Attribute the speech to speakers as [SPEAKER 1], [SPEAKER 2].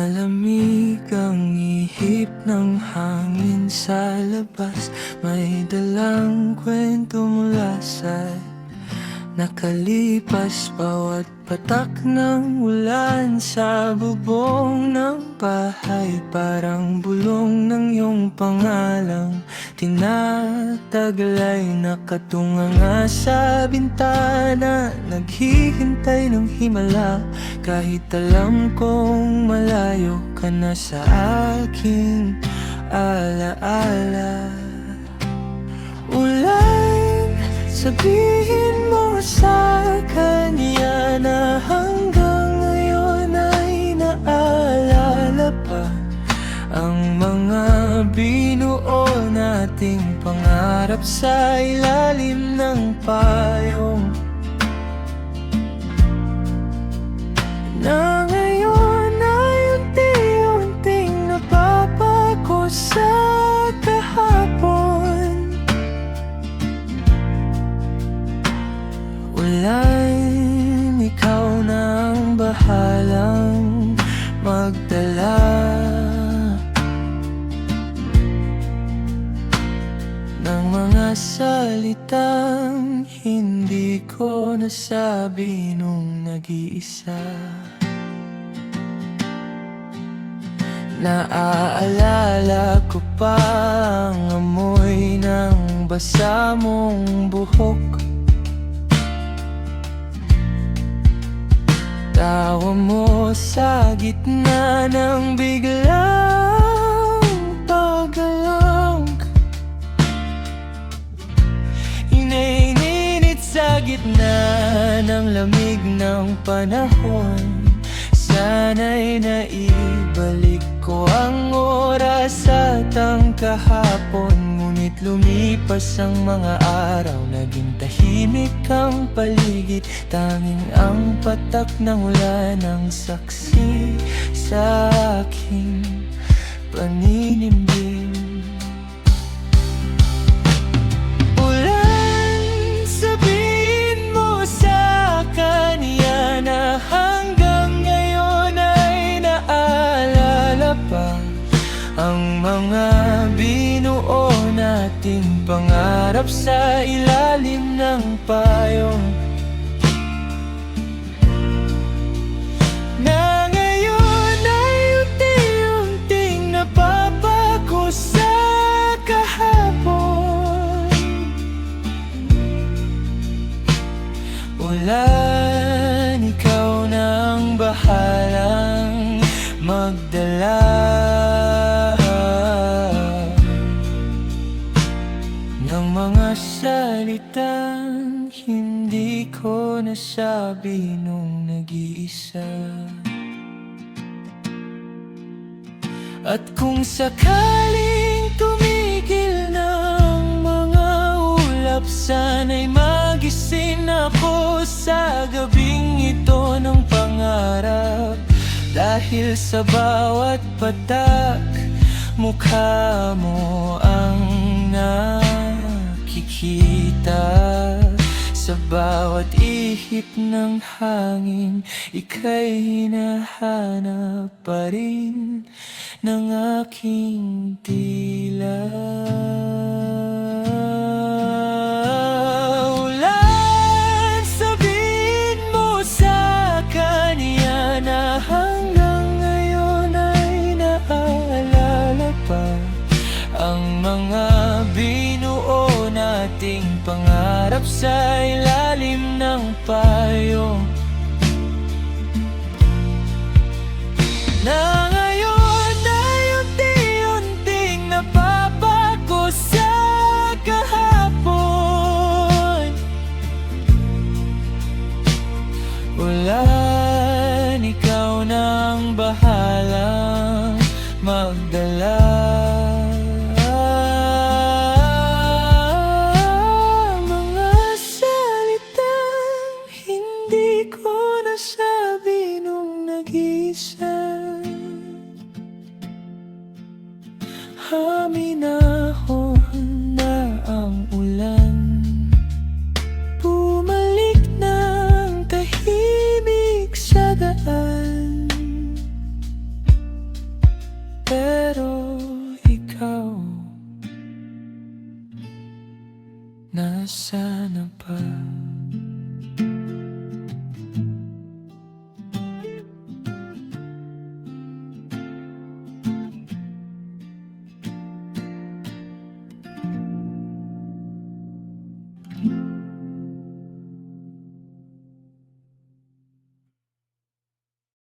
[SPEAKER 1] Malamig ang ihip ng hangin sa labas. May dalang kwento mula sa nakalipas. Bawat patak ng ulan sa bubong ng bahay, parang bulong ng iyong pangalang tinataglay. Nakatunga nga sa bintana, naghihintay ng himala. Kahit alam kong malayo ka na sa aking alaala. Ulan, sabihin mo sa kanya na hanggang ngayon ay naalala pa ang mga binuo nating pangarap sa ilalim ng payong. Na ngayon ay unti-unting napapago sa kahapon. Ulan, ikaw na ang bahalang magdala ng mga salitang hindi ko nasabi nung nag-iisa. Naaalala ko pa ang amoy ng basa mong buhok, tawa mo sa gitna ng biglang pag-along. Inainit sa gitna ng lamig ng panahon. Sana'y naibalik ko ang oras at ang kahapon. Ngunit lumipas ang mga araw, naging tahimik ang paligid. Tanging ang patak ng ulan ang saksi sa aking paninimbing. Ulan, sabihin mo sa kanya na hanggang ngayon ay naalala pa ang mga binuo nating pangarap sa ilalim ng payong. Na ngayon ay unti-unting napapago sa kahapon. Ulan, ikaw na ang bahalang magdala ng mga salitang hindi ko nasabi nung nag-iisa. At kung sakaling tumigil ng mga ulap, sana'y magising ako sa gabing ito ng pangarap. Dahil sa bawat patak, mukha mo ang nakikita. Sa bawat ihip ng hangin, ika'y hinahanap pa rin ng aking tila. Ulan, sabihin mo sa kanya na hanggang ngayon ay naalala pa ang mga binuo nating pangarap sa ilalim ng payong. Na ngayon ay unti-unting napapago sa kahapon. Ulan, ikaw na ang bahalang magdala ka.